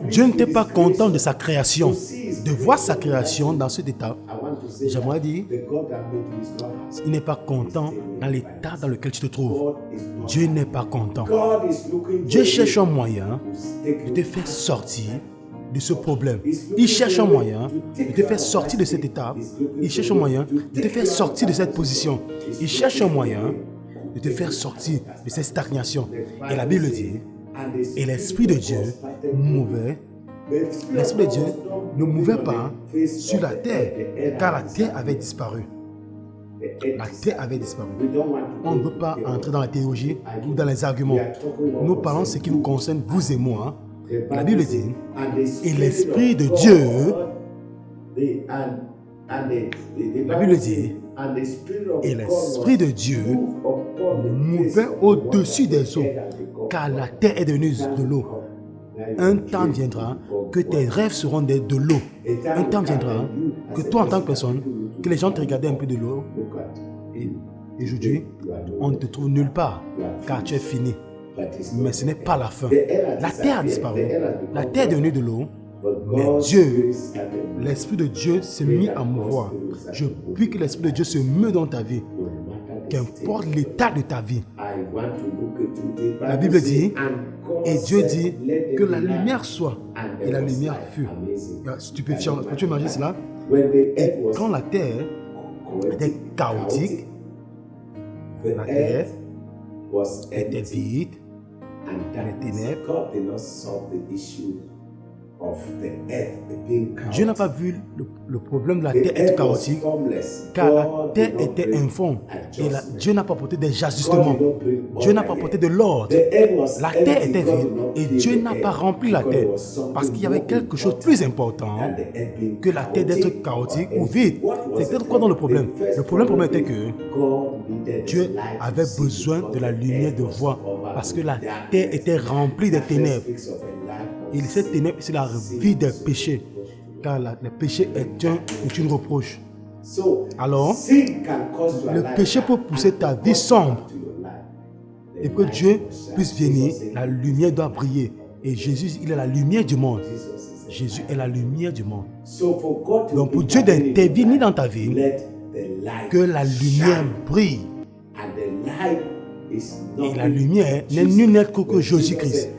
Dieu n'était pas content de sa création, de voir sa création dans cet état. J'aimerais dire, il n'est pas content dans l'état dans lequel tu te trouves. Dieu n'est pas content. Dieu cherche un moyen de te faire sortir de ce problème. Il cherche un moyen de te faire sortir de cet état. Il cherche un moyen de te faire sortir de cette position. Il cherche un moyen de te faire sortir de cette stagnation. Et la Bible dit, et l'Esprit de Dieu mouvait. L'Esprit de Dieu ne mouvait pas sur la terre, car la terre avait disparu. La terre avait disparu. On ne veut pas entrer dans la théologie ou dans les arguments. Nous parlons de ce qui nous concerne, vous et moi. La Bible dit, et l'Esprit de Dieu, la Bible dit, et l'Esprit de Dieu mouvait au-dessus des eaux, car la terre est devenue de l'eau. Un temps viendra que tes rêves seront de l'eau. Un temps viendra que toi, en tant que personne, que les gens te regardaient un peu de l'eau. Et aujourd'hui, on ne te trouve nulle part, car tu es fini. Mais ce n'est pas la fin. La terre a disparu. La terre est devenue de l'eau. Mais Dieu, l'Esprit de Dieu s'est mis à mouvoir. Je prie que l'Esprit de Dieu se meut dans ta vie. Qu'importe l'état de ta vie. La Bible dit, et Dieu dit que la lumière soit. Et la lumière fut. Stupéfiant. Peux-tu imaginer cela? Et quand la terre était chaotique, la terre était vide, les ténèbres. Dieu n'a pas vu le problème de la terre être chaotique, car la terre était informe et Dieu n'a pas apporté des ajustements. Dieu n'a pas apporté de l'ordre. La terre était vide et Dieu n'a pas rempli la terre parce qu'il y avait quelque chose de plus important que la terre d'être chaotique ou vide. C'était quoi dans le problème? Le problème était que Dieu avait besoin de la lumière de voir parce que la terre était remplie de ténèbres. Et cette ténèbre, c'est la vie des péchés. Car le péché est une reproche. Alors, le péché peut pousser ta vie sombre. Et que Dieu puisse venir, la lumière doit briller. Et Jésus, il est la lumière du monde. Jésus est la lumière du monde. Donc pour Dieu d'intervenir dans ta vie, que la lumière brille. Et la lumière n'est nul autre que Jésus-Christ.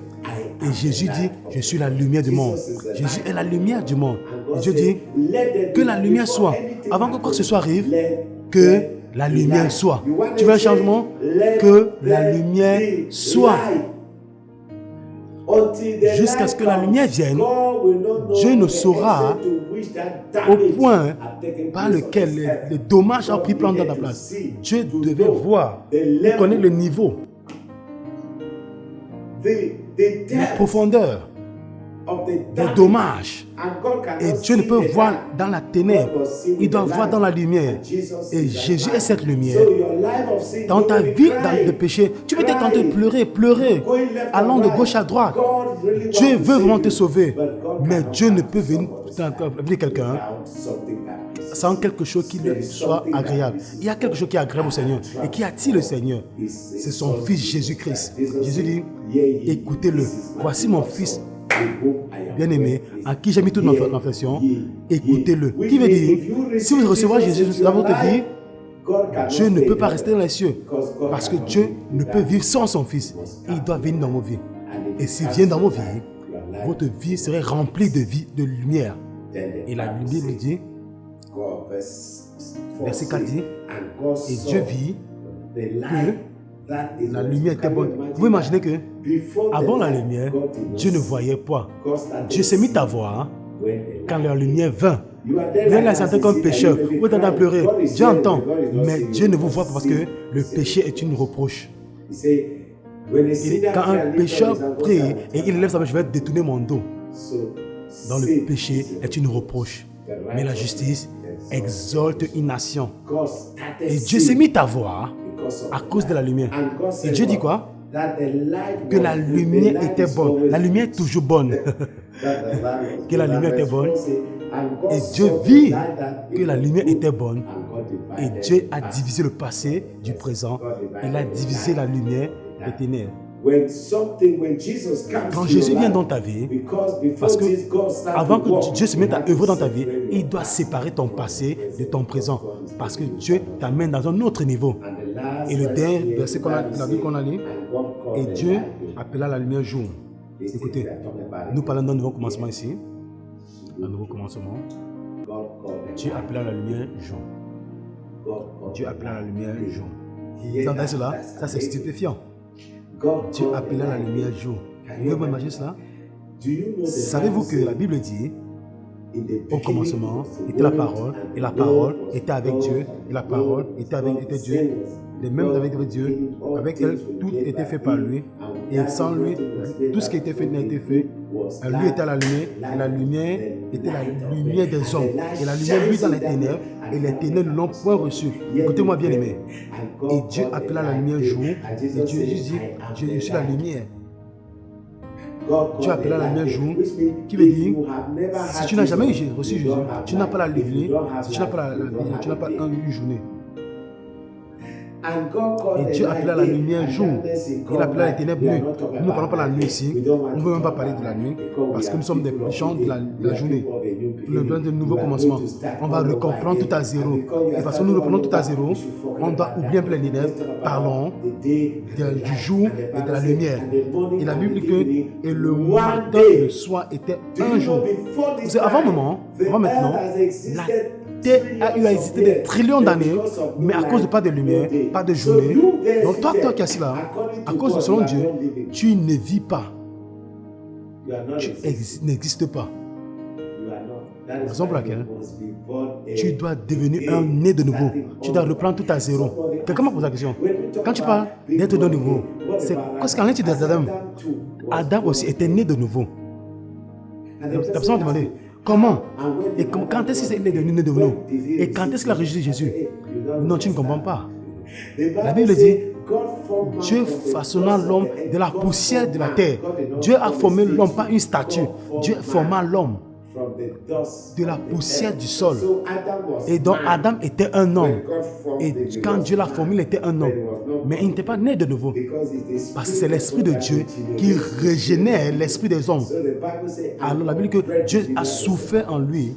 Et Jésus dit, je suis la lumière du monde. Jésus est la lumière du monde. Et Dieu dit, que la lumière soit. Avant que quoi que ce soit arrive, que la lumière soit. Tu veux un changement? Que la lumière soit. Jusqu'à ce que la lumière vienne, Dieu ne saura au point par lequel les dommages ont pris place dans ta place. Dieu devait voir, connaître le niveau, la profondeur des dommages. Et Dieu ne peut voir dans la ténèbre, il doit voir dans la lumière. Et Jésus est cette lumière. Dans ta vie, dans le péché, tu peux être tenté de pleurer, allant de gauche à droite. Dieu veut vraiment te sauver, mais Dieu ne peut venir quelqu'un sans quelque chose qui soit agréable. Il y a quelque chose qui est agréable au Seigneur et qui attire le Seigneur. C'est son Fils Jésus-Christ. Jésus dit, écoutez-le, voici mon Fils bien-aimé, en qui j'ai mis toute ma affection, écoutez-le. Qui veut dire, si vous recevez Jésus dans votre vie, Dieu ne peut pas rester dans les cieux, parce que Dieu ne peut vivre sans son Fils. Il doit venir dans vos vies. Et s'il vient dans vos vies, votre vie serait remplie de vie, de lumière. Et la Bible dit, verset 4 dit, et Dieu vit que la lumière était bonne. Vous pouvez imaginer que avant la lumière, Dieu ne voyait pas. Dieu s'est mis à voir quand la lumière vint. Vous êtes là, comme pécheur, vous êtes en train de pleurer. Dieu entend, mais Dieu ne vous voit pas parce que le péché est une reproche. Quand un pécheur prie et il lève sa main, je vais détourner mon dos. Dans le péché est une reproche. Mais la justice exalte une nation. Et Dieu s'est mis à voir à cause de la lumière. Et Dieu dit quoi? Que la lumière était bonne. La lumière est toujours bonne. Que la lumière était bonne. Et Dieu vit que la lumière était bonne. Et Dieu a divisé le passé du présent. Il a divisé la lumière des ténèbres. Quand Jésus vient dans ta vie, parce que avant que Dieu se mette à œuvrer dans ta vie, il doit séparer ton passé de ton présent. Parce que Dieu t'amène dans un autre niveau. Et le dernier verset la Bible qu'on a lu, et Dieu appela la lumière jour. Écoutez, nous parlons d'un nouveau commencement ici. Un nouveau commencement. Dieu appela la lumière jour. Dieu appela la lumière jour. Vous entendez cela? Ça c'est stupéfiant. Dieu appela la lumière jour. Vous pouvez imaginer cela? Savez-vous que la Bible dit, au commencement était la parole, et la parole était avec Dieu, et la parole était Dieu, et même avec Dieu, avec elle, tout était fait par lui, et sans lui, tout ce qui était fait n'a été fait. Lui était la lumière, et la lumière était la lumière des hommes, et la lumière lui dans les ténèbres, et les ténèbres ne l'ont point reçu. Écoutez-moi bien aimé. Et Dieu appela la lumière jour, et Dieu dit, je suis la lumière. Dieu appela la lumière jour, qui veut dire, si tu n'as jamais reçu Jésus, tu n'as pas la lumière, si tu n'as pas la vie, tu n'as pas une journée. Et Dieu appela la lumière jour. Il appela les ténèbres nuit. Nous ne parlons pas de la nuit ici. On ne veut même pas parler de la nuit. Parce que nous sommes des gens de la journée. Le plan de nouveau commencement. On va reprendre tout à zéro. Et parce que nous reprenons tout à zéro, on doit oublier un peu les ténèbres. Parlons du jour et de la lumière. Et la Bible dit que et le matin et le soir était un jour. C'est avant maintenant, la Terre a eu à exister des trillions d'années, mais à cause de pas de lumière, pas de journée. Donc toi qui es assis là, à cause de selon Dieu, tu ne vis pas. Tu n'existes pas. Raison pour laquelle tu dois devenir un né de nouveau. Tu dois reprendre tout à zéro. Quelqu'un m'a posé la question. Quand tu parles d'être de nouveau, c'est parce qu'en l'intérieur d'Adam, Adam aussi était né de nouveau. La personne m'a demandé comment et quand est-ce qu'il est devenu né de nouveau et quand est-ce qu'il a rejeté Jésus. Non, tu ne comprends pas. La Bible dit Dieu façonna l'homme de la poussière de la terre. Dieu a formé l'homme, pas une statue. Dieu forma l'homme de la poussière du sol. Et donc Adam était un homme. Et quand Dieu l'a formé, il était un homme. Mais il n'était pas né de nouveau. Parce que c'est l'Esprit de Dieu qui régénère l'esprit des hommes. Alors la Bible dit que Dieu a souffert en lui.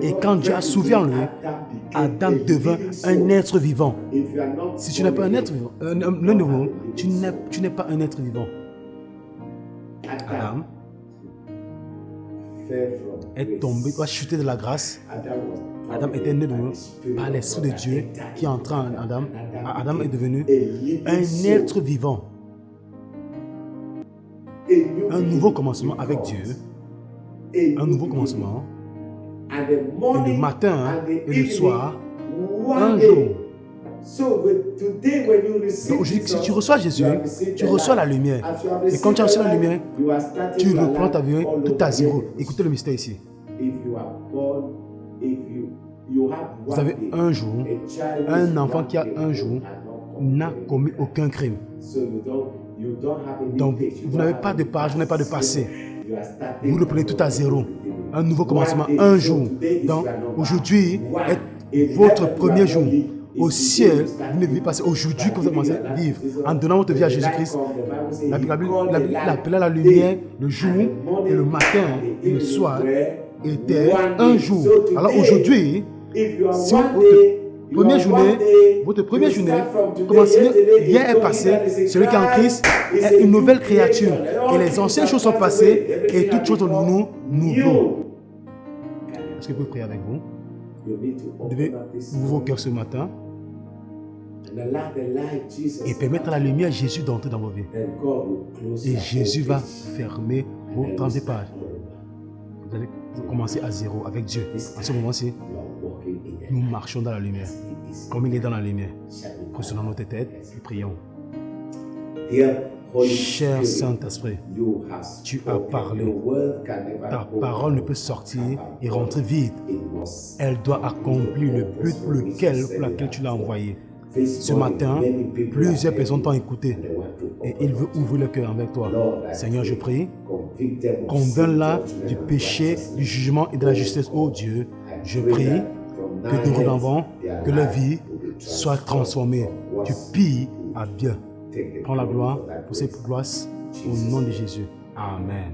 Et quand Dieu a souffert en lui, Adam devint un être vivant. Si tu n'es pas un être vivant, le nouveau, tu n'es pas un être vivant. Adam est tombé, doit chuter de la grâce. Adam était né de nouveau par l'Esprit de Dieu qui entra en Adam. Adam est devenu un être vivant. Un nouveau commencement avec Dieu. Un nouveau commencement. Et le matin et le soir, un jour. Donc aujourd'hui, si tu reçois Jésus, tu reçois la lumière. Et quand tu as reçu la lumière, tu reprends ta vie tout à zéro. Écoutez le mystère ici. Vous avez un jour, un enfant qui a un jour n'a commis aucun crime. Donc vous n'avez pas de page, vous n'avez pas de passé. Vous reprenez tout à zéro. Un nouveau commencement, un jour. Donc aujourd'hui est votre premier jour. Au ciel, vous ne vivez pas. C'est aujourd'hui que vous commencez à vivre. En donnant votre vie à Jésus-Christ, la Bible appelait la lumière le jour et le matin et le soir était un jour. Alors aujourd'hui, si votre première journée, commencez, hier est passé, celui qui est en Christ est une nouvelle créature. Et les anciennes choses sont passées et toutes choses sont devenues nouvelles. Est-ce que vous pouvez prier avec vous? Vous devez ouvrir vos cœurs ce matin et permettre à la lumière Jésus d'entrer dans vos vies. Et Jésus va fermer vos 30 pages. Vous allez commencer à zéro avec Dieu. En ce moment-ci, nous marchons dans la lumière. Comme il est dans la lumière. Prenons notre tête et prions. Cher Saint-Esprit, tu as parlé. Ta parole ne peut sortir et rentrer vide. Elle doit accomplir le but pour lequel tu l'as envoyé. Ce matin, plusieurs personnes t'ont écouté et ils veulent ouvrir le cœur avec toi. Seigneur, je prie, convainc-la du péché, du jugement et de la justice. Oh Dieu, je prie que dorénavant, que leur vie soit transformée du pire à bien. Prends la gloire pour cette gloire au nom de Jésus. Amen.